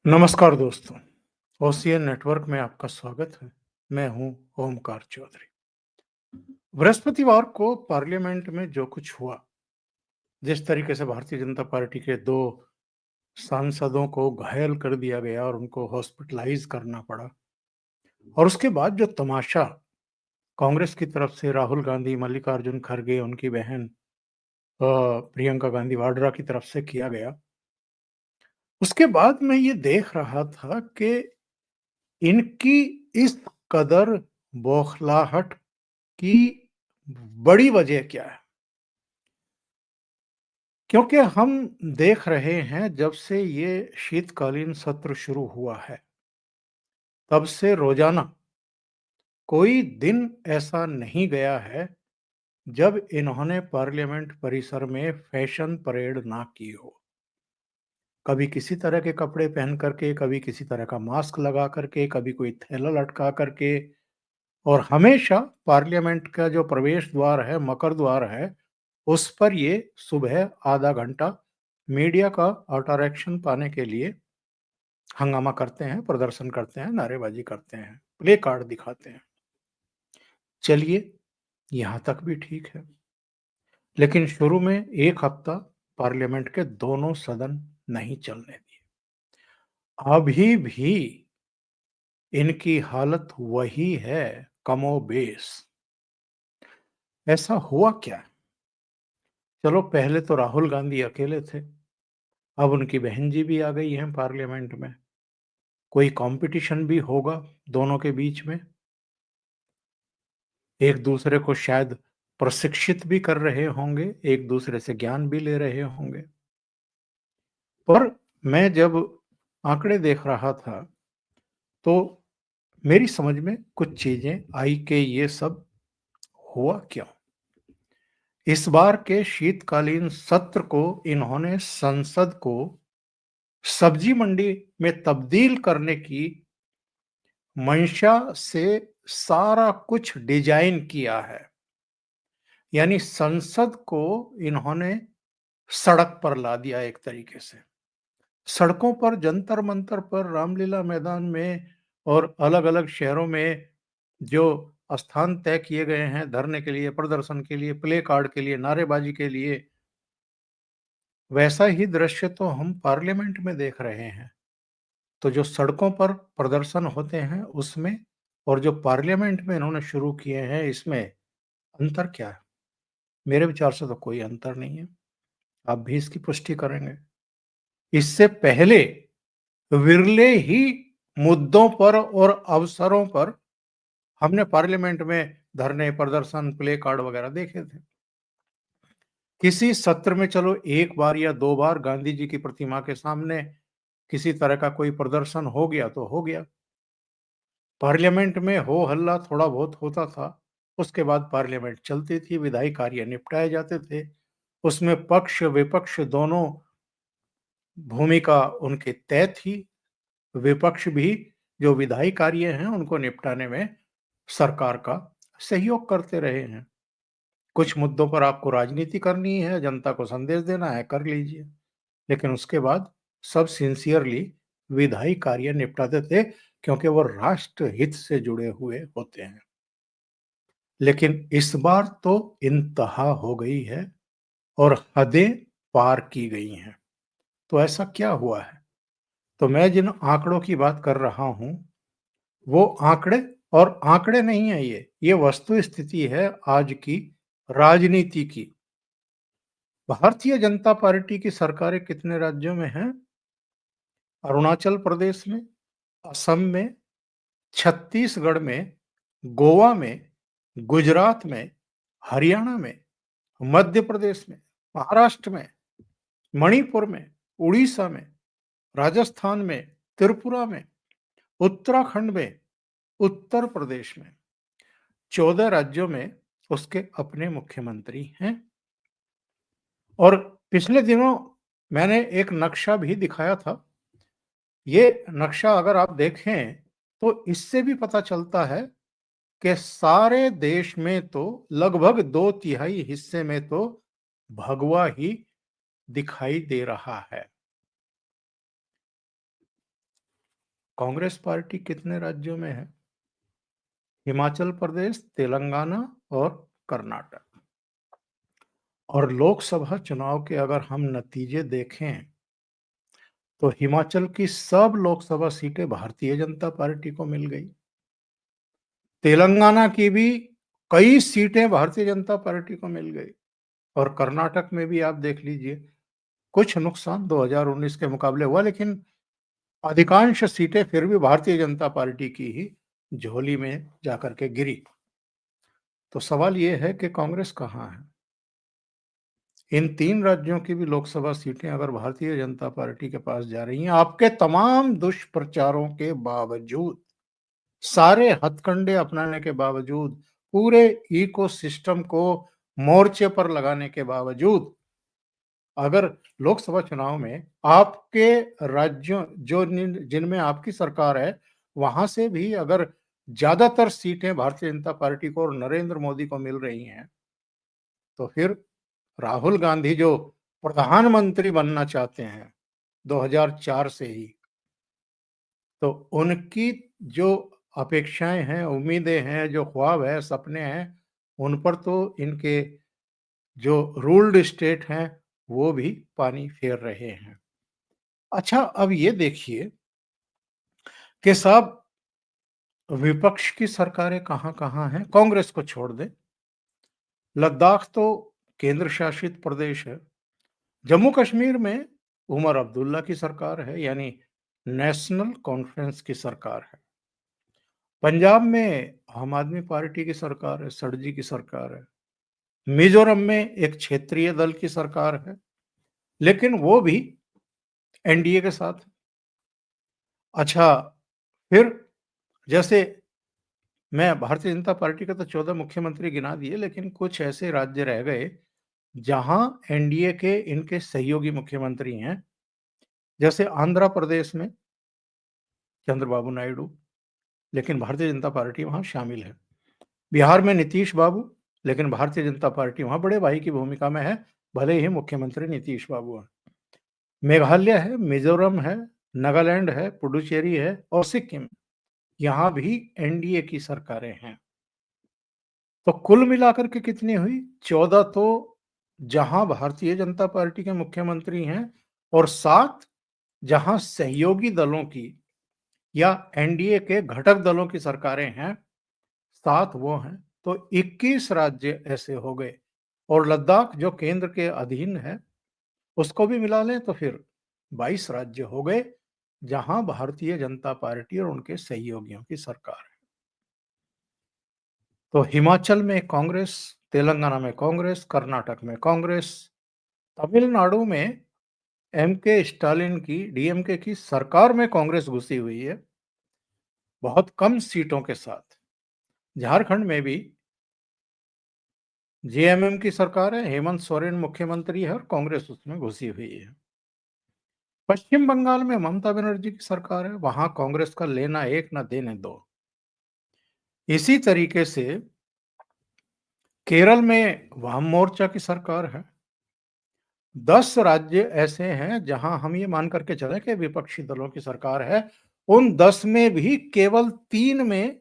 नमस्कार दोस्तों, OCN network में आपका स्वागत है। मैं हूं ओमकार चौधरी। बृहस्पतिवार को पार्लियामेंट में जो कुछ हुआ, जिस तरीके से भारतीय जनता पार्टी के 2 सांसदों को घायल कर दिया गया और उनको हॉस्पिटलाइज करना पड़ा और उसके बाद जो तमाशा कांग्रेस की तरफ से राहुल गांधी, मल्लिकार्जुन खड़गे, उनकी बहन प्रियंका गांधी वाड्रा की तरफ से किया गया, उसके बाद मैं ये देख रहा था कि इनकी इस कदर बौखलाहट की बड़ी वजह क्या है? क्योंकि हम देख रहे हैं जब से ये शीतकालीन सत्र शुरू हुआ है, तब से रोजाना कोई दिन ऐसा नहीं गया है जब इन्होंने पार्लियामेंट परिसर में फैशन परेड ना की हो। कभी किसी तरह के कपड़े पहन करके, कभी किसी तरह का मास्क लगा करके, कभी कोई थैला लटका करके, और हमेशा पार्लियामेंट का जो प्रवेश द्वार है, मकर द्वार है, उस पर ये सुबह आधा घंटा मीडिया का इंटरैक्शन पाने के लिए हंगामा करते हैं, प्रदर्शन करते हैं, नारेबाजी करते हैं, प्ले कार्ड दिखाते हैं। चलिए, यहां तक भी ठीक है, लेकिन शुरू में 1 हफ्ता पार्लियामेंट के दोनों सदन नहीं चलने दिए। अभी भी इनकी हालत वही है, कमोबेश। ऐसा हुआ क्या? चलो, पहले तो राहुल गांधी अकेले थे, अब उनकी बहन जी भी आ गई हैं पार्लियामेंट में। कोई कंपटीशन भी होगा दोनों के बीच में, एक दूसरे को शायद प्रशिक्षित भी कर रहे होंगे, एक दूसरे से ज्ञान भी ले रहे होंगे। पर मैं जब आंकड़े देख रहा था, तो मेरी समझ में कुछ चीजें आई कि ये सब हुआ क्यों। इस बार के शीतकालीन सत्र को इन्होंने संसद को सब्जी मंडी में तब्दील करने की मंशा से सारा कुछ डिजाइन किया है। यानी संसद को इन्होंने सड़क पर ला दिया एक तरीके से। सड़कों पर, जंतर मंतर पर, रामलीला मैदान में और अलग अलग शहरों में जो स्थान तय किए गए हैं धरने के लिए, प्रदर्शन के लिए, प्ले कार्ड के लिए, नारेबाजी के लिए, वैसा ही दृश्य तो हम पार्लियामेंट में देख रहे हैं। तो जो सड़कों पर प्रदर्शन होते हैं उसमें और जो पार्लियामेंट में इन्होंने शुरू किए हैं, इसमें अंतर क्या है? मेरे विचार से तो कोई अंतर नहीं है। आप भी इसकी पुष्टि करेंगे। इससे पहले विरले ही मुद्दों पर और अवसरों पर हमने पार्लियामेंट में धरने, प्रदर्शन, प्ले कार्ड वगैरह देखे थे। किसी सत्र में चलो 1 बार या 2 बार गांधी जी की प्रतिमा के सामने किसी तरह का कोई प्रदर्शन हो गया तो हो गया। पार्लियामेंट में हो हल्ला थोड़ा बहुत होता था, उसके बाद पार्लियामेंट चलती थी, विधायी कार्य निपटाए जाते थे। उसमें पक्ष विपक्ष दोनों भूमिका उनकी तय थी। विपक्ष भी जो विधायी कार्य हैं उनको निपटाने में सरकार का सहयोग करते रहे हैं। कुछ मुद्दों पर आपको राजनीति करनी है, जनता को संदेश देना है, कर लीजिए। लेकिन उसके बाद सब सिंसियरली विधायी कार्य निपटाते थे, क्योंकि वो राष्ट्र हित से जुड़े हुए होते हैं। लेकिन इस बार तो इंतहा हो गई है और हदें पार की गई हैं। तो ऐसा क्या हुआ है? तो मैं जिन आंकड़ों की बात कर रहा हूं, वो आंकड़े और आंकड़े नहीं है, ये वस्तु स्थिति है आज की राजनीति की। भारतीय जनता पार्टी की सरकारें कितने राज्यों में हैं? अरुणाचल प्रदेश में, असम में, छत्तीसगढ़ में, गोवा में, गुजरात में, हरियाणा में, मध्य प्रदेश में, महाराष्ट्र में, मणिपुर में, उड़ीसा में, राजस्थान में, त्रिपुरा में, उत्तराखंड में, उत्तर प्रदेश में। 14 राज्यों में उसके अपने मुख्यमंत्री हैं। और पिछले दिनों मैंने एक नक्शा भी दिखाया था। ये नक्शा अगर आप देखें तो इससे भी पता चलता है कि सारे देश में तो लगभग 2/3 हिस्से में तो भगवा ही दिखाई दे रहा है। कांग्रेस पार्टी कितने राज्यों में है? हिमाचल प्रदेश, तेलंगाना और कर्नाटक। और लोकसभा चुनाव के अगर हम नतीजे देखें, तो हिमाचल की सब लोकसभा सीटें भारतीय जनता पार्टी को मिल गई। तेलंगाना की भी कई सीटें भारतीय जनता पार्टी को मिल गई और कर्नाटक में भी आप देख लीजिए, कुछ नुकसान 2019 के मुकाबले हुआ, लेकिन अधिकांश सीटें फिर भी भारतीय जनता पार्टी की ही झोली में जाकर के गिरी। तो सवाल ये है कि कांग्रेस कहाँ है? इन 3 राज्यों की भी लोकसभा सीटें अगर भारतीय जनता पार्टी के पास जा रही हैं, आपके तमाम दुष्प्रचारों के बावजूद, सारे हथकंडे अपनाने के बावजूद, पूरे इकोसिस्टम को मोर्चे पर लगाने के बावजूद, अगर लोकसभा चुनाव में आपके राज्यों जो जिनमें आपकी सरकार है, वहां से भी अगर ज्यादातर सीटें भारतीय जनता पार्टी को और नरेंद्र मोदी को मिल रही हैं, तो फिर राहुल गांधी जो प्रधानमंत्री बनना चाहते हैं 2004 से ही, तो उनकी जो अपेक्षाएं हैं, उम्मीदें हैं, जो ख्वाब है, सपने हैं, उन पर तो इनके जो रूल्ड स्टेट हैं वो भी पानी फेर रहे हैं। अच्छा, अब ये देखिए कि साहब, विपक्ष की सरकारें कहाँ-कहाँ हैं? कांग्रेस को छोड़ दें, लद्दाख तो केंद्र शासित प्रदेश है। जम्मू कश्मीर में उमर अब्दुल्ला की सरकार है, यानी नेशनल कॉन्फ्रेंस की सरकार है। पंजाब में आम आदमी पार्टी की सरकार है, सड़जी की सरकार है। मिजोरम में एक क्षेत्रीय दल की सरकार है, लेकिन वो भी एनडीए के साथ। अच्छा, फिर जैसे मैं भारतीय जनता पार्टी के तो 14 मुख्यमंत्री गिना दिए, लेकिन कुछ ऐसे राज्य रह गए जहां एनडीए के इनके सहयोगी मुख्यमंत्री हैं। जैसे आंध्र प्रदेश में चंद्रबाबू नायडू, लेकिन भारतीय जनता पार्टी वहां शामिल है। बिहार में नीतीश बाबू, लेकिन भारतीय जनता पार्टी वहां बड़े भाई की भूमिका में है, भले ही मुख्यमंत्री नीतीश बाबू हैं। मेघालय है, मिजोरम है, नागालैंड है, पुडुचेरी है और सिक्किम, यहाँ भी एनडीए की सरकारें हैं। तो कुल मिलाकर के कितनी हुई? 14 तो जहां भारतीय जनता पार्टी के मुख्यमंत्री हैं और 7 जहां सहयोगी दलों की या एनडीए के घटक दलों की सरकारें हैं, 7 वो हैं। तो 21 राज्य ऐसे हो गए और लद्दाख जो केंद्र के अधीन है, उसको भी मिला लें तो फिर 22 राज्य हो गए जहां भारतीय जनता पार्टी और उनके सहयोगियों की सरकार है। तो हिमाचल में कांग्रेस, तेलंगाना में कांग्रेस, कर्नाटक में कांग्रेस, तमिलनाडु में एम के स्टालिन की डीएमके की सरकार में कांग्रेस घुसी हुई है, बहुत कम सीटों के साथ। झारखंड में भी जेएमएम की सरकार है, हेमंत सोरेन मुख्यमंत्री है और कांग्रेस उसमें घुसी हुई है। पश्चिम बंगाल में ममता बनर्जी की सरकार है, वहां कांग्रेस का लेना एक ना देने दो। इसी तरीके से केरल में वाम मोर्चा की सरकार है। 10 राज्य ऐसे हैं जहां हम ये मान करके चले कि विपक्षी दलों की सरकार है। उन 10 में भी केवल 3 में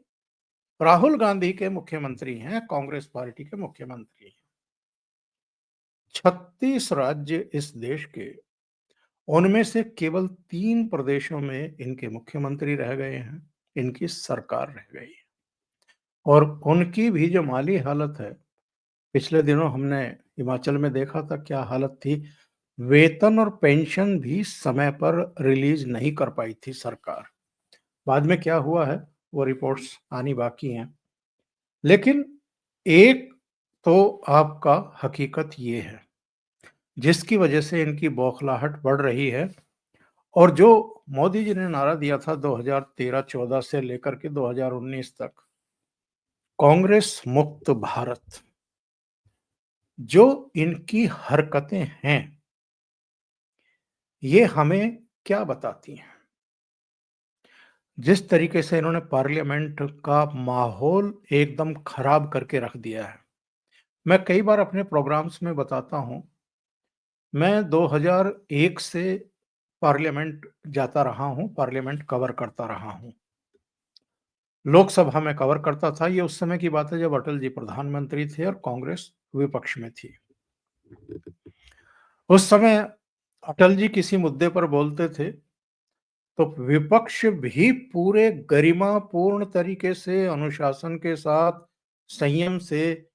राहुल गांधी के मुख्यमंत्री हैं, कांग्रेस पार्टी के मुख्यमंत्री हैं। 36 राज्य इस देश के, उनमें से केवल 3 प्रदेशों में इनके मुख्यमंत्री रह गए हैं, इनकी सरकार रह गई है। और उनकी भी जो माली हालत है, पिछले दिनों हमने हिमाचल में देखा था क्या हालत थी। वेतन और पेंशन भी समय पर रिलीज नहीं कर पाई थी सरकार। बाद में क्या हुआ है वो रिपोर्ट्स आनी बाकी हैं, लेकिन एक तो आपका हकीकत ये है जिसकी वजह से इनकी बौखलाहट बढ़ रही है। और जो मोदी जी ने नारा दिया था 2013-14 से लेकर के 2019 तक, कांग्रेस मुक्त भारत, जो इनकी हरकतें हैं ये हमें क्या बताती हैं? जिस तरीके से इन्होंने पार्लियामेंट का माहौल एकदम खराब करके रख दिया है। मैं कई बार अपने प्रोग्राम्स में बताता हूं, मैं 2001 से पार्लियामेंट जाता रहा हूँ, पार्लियामेंट कवर करता रहा हूँ। लोकसभा में कवर करता था, ये उस समय की बात है जब अटल जी प्रधानमंत्री थे और कांग्रेस विपक्ष में थी। उस समय अटल जी किसी मुद्दे पर बोलते थे, तो विपक्ष भी पूरे गरिमापूर्ण तरीके से, अनुशासन के साथ, संयम से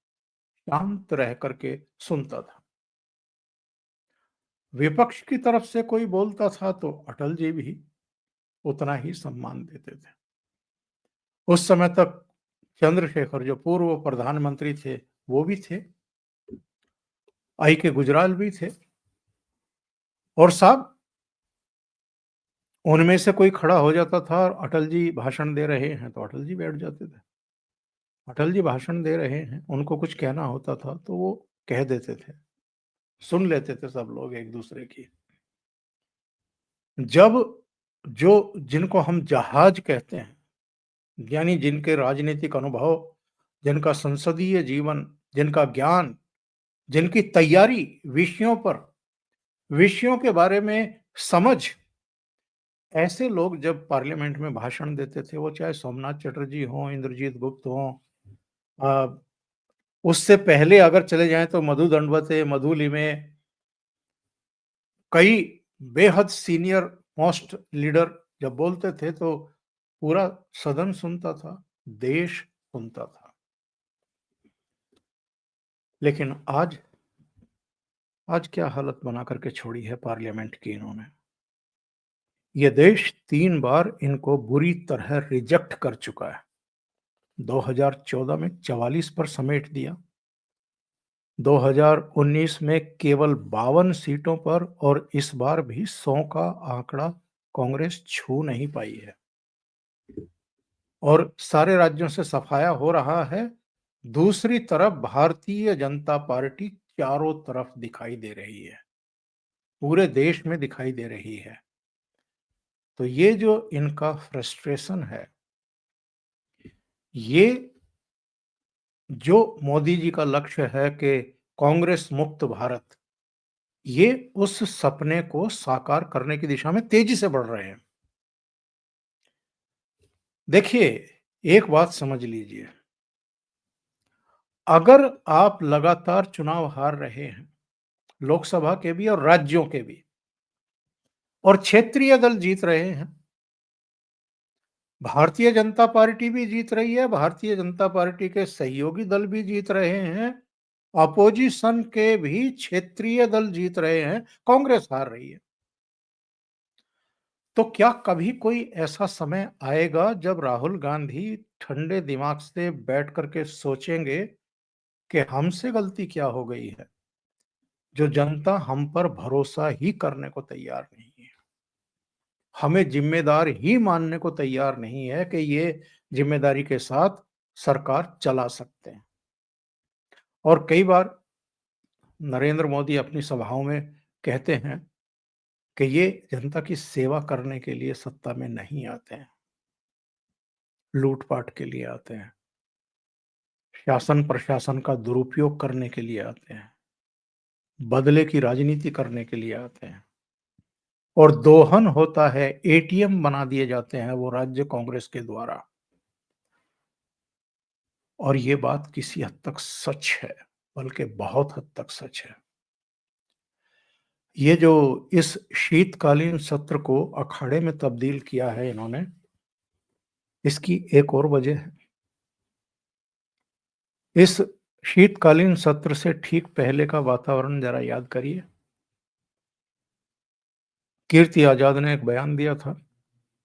शांत रह करके सुनता था। विपक्ष की तरफ से कोई बोलता था तो अटल जी भी उतना ही सम्मान देते थे। उस समय तक चंद्रशेखर जो पूर्व प्रधानमंत्री थे, वो भी थे, आई के गुजराल भी थे, और साहब उनमें से कोई खड़ा हो जाता था और अटल जी भाषण दे रहे हैं तो अटल जी बैठ जाते थे। अटल जी भाषण दे रहे हैं, उनको कुछ कहना होता था तो वो कह देते थे। सुन लेते थे सब लोग एक दूसरे की। जब जो जिनको हम जहाज कहते हैं, यानी जिनके राजनीतिक अनुभव, जिनका संसदीय जीवन, जिनका ज्ञान, जिनकी तैयारी विषयों पर, विषयों के बारे में समझ, ऐसे लोग जब पार्लियामेंट में भाषण देते थे, वो चाहे सोमनाथ चटर्जी हों, इंद्रजीत गुप्त हों, अ, उससे पहले अगर चले जाएं तो मधु दंडवते, मधु लिमये, कई बेहद सीनियर मोस्ट लीडर जब बोलते थे तो पूरा सदन सुनता था, देश सुनता था। लेकिन आज क्या हालत बना करके छोड़ी है पार्लियामेंट की इन्होंने। ये देश 3 बार इनको बुरी तरह रिजेक्ट कर चुका है। 2014 में 44 पर समेट दिया, 2019 में केवल 52 सीटों पर, और इस बार भी 100 का आंकड़ा कांग्रेस छू नहीं पाई है। और सारे राज्यों से सफाया हो रहा है। दूसरी तरफ भारतीय जनता पार्टी चारों तरफ दिखाई दे रही है, पूरे देश में दिखाई दे रही है। तो ये जो इनका फ्रस्ट्रेशन है, ये जो मोदी जी का लक्ष्य है कि कांग्रेस मुक्त भारत, ये उस सपने को साकार करने की दिशा में तेजी से बढ़ रहे हैं। देखिए, एक बात समझ लीजिए, अगर आप लगातार चुनाव हार रहे हैं, लोकसभा के भी और राज्यों के भी, और क्षेत्रीय दल जीत रहे हैं, भारतीय जनता पार्टी भी जीत रही है, भारतीय जनता पार्टी के सहयोगी दल भी जीत रहे हैं, अपोजिशन के भी क्षेत्रीय दल जीत रहे हैं, कांग्रेस हार रही है, तो क्या कभी कोई ऐसा समय आएगा जब राहुल गांधी ठंडे दिमाग से बैठ करके सोचेंगे कि हमसे गलती क्या हो गई है, जो जनता हम पर भरोसा ही करने को तैयार नहीं है, हमें जिम्मेदार ही मानने को तैयार नहीं है कि ये जिम्मेदारी के साथ सरकार चला सकते हैं। और कई बार नरेंद्र मोदी अपनी सभाओं में कहते हैं कि ये जनता की सेवा करने के लिए सत्ता में नहीं आते हैं, लूटपाट के लिए आते हैं, शासन प्रशासन का दुरुपयोग करने के लिए आते हैं, बदले की राजनीति करने के लिए आते हैं, और दोहन होता है, एटीएम बना दिए जाते हैं वो राज्य कांग्रेस के द्वारा। और ये बात किसी हद तक सच है, बल्कि बहुत हद तक सच है। ये जो इस शीतकालीन सत्र को अखाड़े में तब्दील किया है इन्होंने, इसकी एक और वजह है। इस शीतकालीन सत्र से ठीक पहले का वातावरण जरा याद करिए। कीर्ति आजाद ने एक बयान दिया था,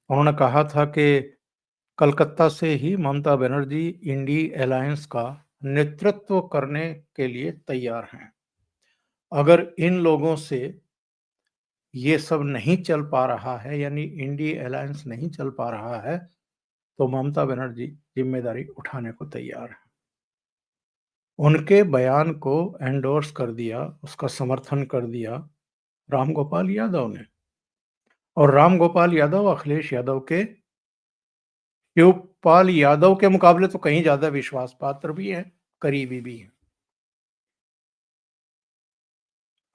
उन्होंने कहा था कि कलकत्ता से ही ममता बनर्जी इंडी अलायंस का नेतृत्व करने के लिए तैयार हैं। अगर इन लोगों से ये सब नहीं चल पा रहा है, यानी इंडी अलायंस नहीं चल पा रहा है, तो ममता बनर्जी जिम्मेदारी उठाने को तैयार है। उनके बयान को एंडोर्स कर दिया, उसका समर्थन कर दिया रामगोपाल यादव ने। और रामगोपाल यादव अखिलेश यादव के, शिवपाल यादव के मुकाबले तो कहीं ज्यादा विश्वास पात्र भी है, करीबी भी है।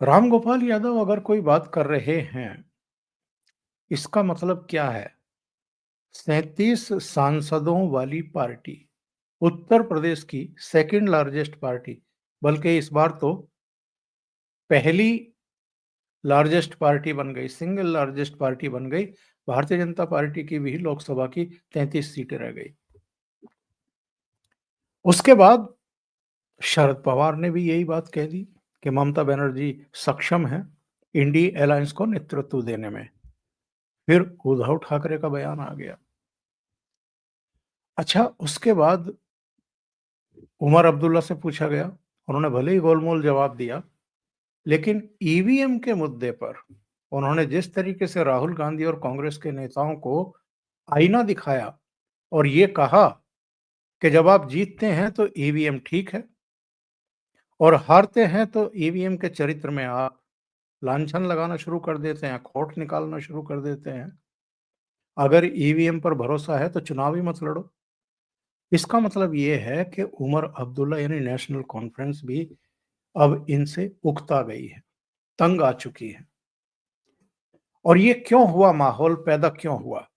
रामगोपाल यादव अगर कोई बात कर रहे हैं इसका मतलब क्या है? 37 सांसदों वाली पार्टी, उत्तर प्रदेश की सेकंड लार्जेस्ट पार्टी, बल्कि इस बार तो पहली लार्जेस्ट पार्टी बन गई, सिंगल लार्जेस्ट पार्टी बन गई। भारतीय जनता पार्टी की भी लोकसभा की 33 सीटें रह गई। उसके बाद शरद पवार ने भी यही बात कह दी कि ममता बनर्जी सक्षम है इंडी अलायंस को नेतृत्व देने में। फिर उद्धव ठाकरे का बयान आ गया। अच्छा, उसके बाद उमर अब्दुल्ला से पूछा गया, उन्होंने भले ही गोलमोल जवाब दिया, लेकिन ईवीएम के मुद्दे पर उन्होंने जिस तरीके से राहुल गांधी और कांग्रेस के नेताओं को आईना दिखाया और ये कहा कि जब आप जीतते हैं तो ईवीएम ठीक है और हारते हैं तो ईवीएम के चरित्र में आप लांछन लगाना शुरू कर देते हैं, खोट निकालना शुरू कर देते हैं। अगर ईवीएम पर भरोसा है तो चुनाव ही मत लड़ो। इसका मतलब ये है कि उमर अब्दुल्ला यानी नेशनल कॉन्फ्रेंस भी अब इनसे उकता गई है, तंग आ चुकी है। और ये क्यों हुआ, माहौल पैदा क्यों हुआ?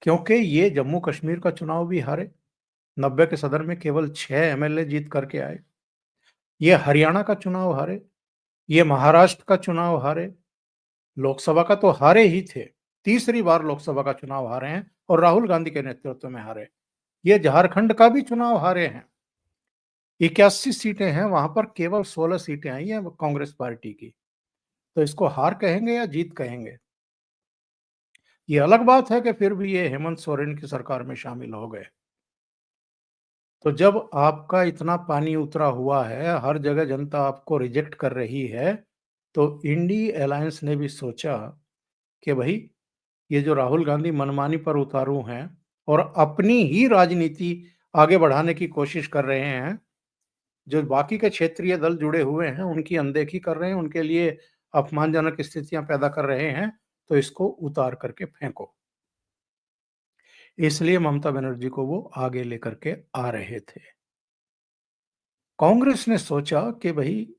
क्योंकि ये जम्मू कश्मीर का चुनाव भी हारे, 90 के सदर में केवल 6 एमएलए जीत करके आए। ये हरियाणा का चुनाव हारे, ये महाराष्ट्र का चुनाव हारे, लोकसभा का तो हारे ही थे। तीसरी बार लोकसभा का चुनाव हारे हैं और राहुल गांधी के नेतृत्व में हारे। ये झारखंड का भी चुनाव हारे हैं। 81 सीटें हैं, वहां पर केवल 16 सीटें आई हैं कांग्रेस पार्टी की। तो इसको हार कहेंगे या जीत कहेंगे? ये अलग बात है कि फिर भी ये हेमंत सोरेन की सरकार में शामिल हो गए। तो जब आपका इतना पानी उतरा हुआ है, हर जगह जनता आपको रिजेक्ट कर रही है, तो इंडी अलायंस ने भी सोचा कि भाई ये जो राहुल गांधी मनमानी पर उतारू हैं और अपनी ही राजनीति आगे बढ़ाने की कोशिश कर रहे हैं, जो बाकी के क्षेत्रीय दल जुड़े हुए हैं उनकी अनदेखी कर रहे हैं, उनके लिए अपमानजनक स्थितियां पैदा कर रहे हैं, तो इसको उतार करके फेंको। इसलिए ममता बनर्जी को वो आगे लेकर के आ रहे थे। कांग्रेस ने सोचा कि भाई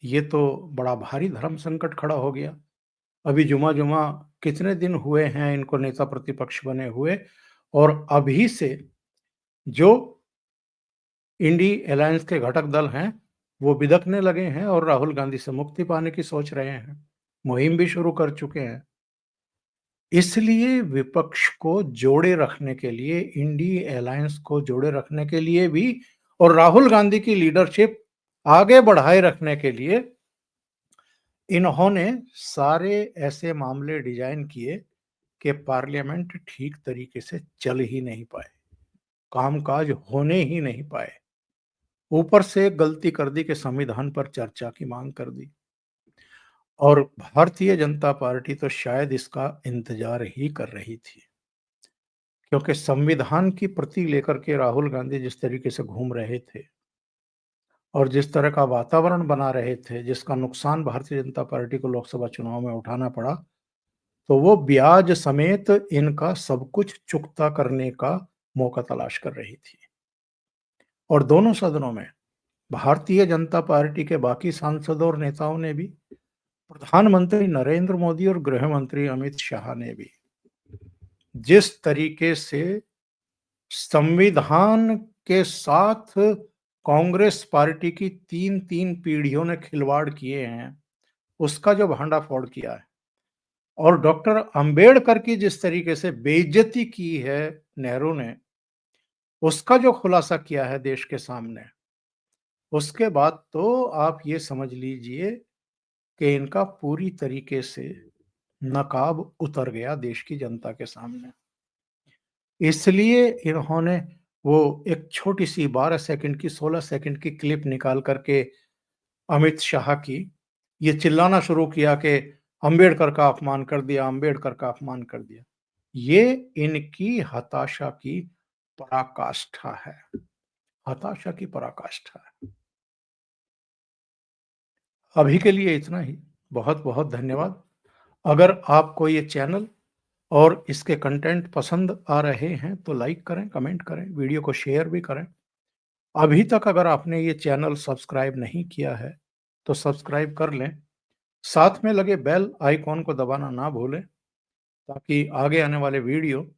ये तो बड़ा भारी धर्म संकट खड़ा हो गया। अभी जुमा-जुमा कितने दिन हुए हैं इनको नेता प्रतिपक्ष बने हुए और अभी से जो इंडी अलायंस के घटक दल हैं, वो बिदकने लगे हैं और राहुल गांधी से मुक्ति पाने की सोच रहे हैं। मुहिम भी शुरू कर चुके हैं। इसलिए विपक्ष को जोड़े रखने के लिए, इंडी अलायंस को जोड़े रखने के लिए भी और राहुल गांधी की लीडरशिप आगे बढ़ाए रखने के लिए इन्होंने सारे ऐसे मामले डिजाइन किए कि पार्लियामेंट ठीक तरीके से चल ही नहीं पाए, कामकाज होने ही नहीं पाए। ऊपर से गलती कर दी कि संविधान पर चर्चा की मांग कर दी और भारतीय जनता पार्टी तो शायद इसका इंतजार ही कर रही थी, क्योंकि संविधान की प्रति लेकर के राहुल गांधी जिस तरीके से घूम रहे थे और जिस तरह का वातावरण बना रहे थे, जिसका नुकसान भारतीय जनता पार्टी को लोकसभा चुनाव में उठाना पड़ा, तो वो ब्याज समेत इनका सब कुछ चुकता करने का मौका तलाश कर रही थी। और दोनों सदनों में भारतीय जनता पार्टी के बाकी सांसदों और नेताओं ने भी, प्रधानमंत्री नरेंद्र मोदी और गृह मंत्री अमित शाह ने भी जिस तरीके से संविधान के साथ कांग्रेस पार्टी की 3-3 पीढ़ियों ने खिलवाड़ किए हैं, उसका जो भंडाफोड़ किया है और डॉक्टर अंबेडकर की जिस तरीके से बेइज्जती की है नेहरू ने, उसका जो खुलासा किया है देश के सामने, उसके बाद तो आप ये समझ लीजिए कि इनका पूरी तरीके से नकाब उतर गया देश की जनता के सामने। इसलिए इन्होंने वो एक छोटी-सी 12 सेकंड की, 16 सेकंड की क्लिप निकाल कर के अमित शाह की, ये चिल्लाना शुरू किया कि अंबेडकर का अपमान कर दिया, अंबेडकर का अपमान कर दिया। ये इनकी हताशा की पराकाष्ठा है, हताशा की पराकाष्ठा है। अभी के लिए इतना ही। बहुत-बहुत धन्यवाद। अगर आपको ये चैनल और इसके कंटेंट पसंद आ रहे हैं तो लाइक करें, कमेंट करें, वीडियो को शेयर भी करें। अभी तक अगर आपने ये चैनल सब्सक्राइब नहीं किया है, तो सब्सक्राइब कर लें। साथ में लगे बेल आइकॉन को दबाना ना भूलें ताकि आगे आने वाले वीडियो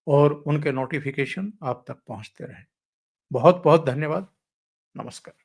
और उनके नोटिफिकेशन आप तक पहुंचते रहें। बहुत-बहुत धन्यवाद। नमस्कार।